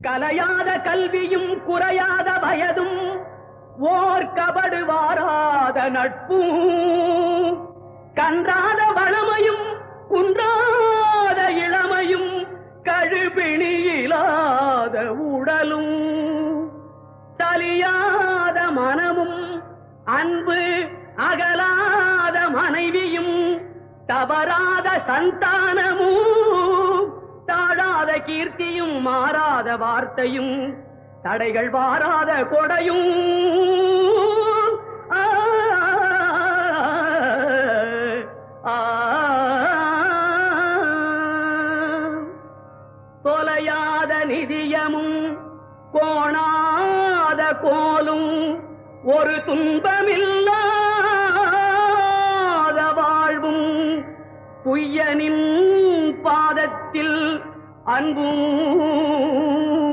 கலையாத கல்வியும் குறையாத வயதும் ஓர் கபடு வாராத நட்பும் கன்றாத வளமையும் குன்றாத இளமையும் கழுபிணியிலாத உடலும் தலியாத மனமும் அன்பு அகலாத மனைவியும் தவறாத சந்தானமும் தாழாத கீர்த்தியும் மாறாத வார்த்தையும் தடைகள் வாராத கொடையும் தொலையாத நிதியமும் கோணாத கோலும் ஒரு துன்பமில்லாத வாழ்வும் குய்யனின் பாதத்தில் அன்பும்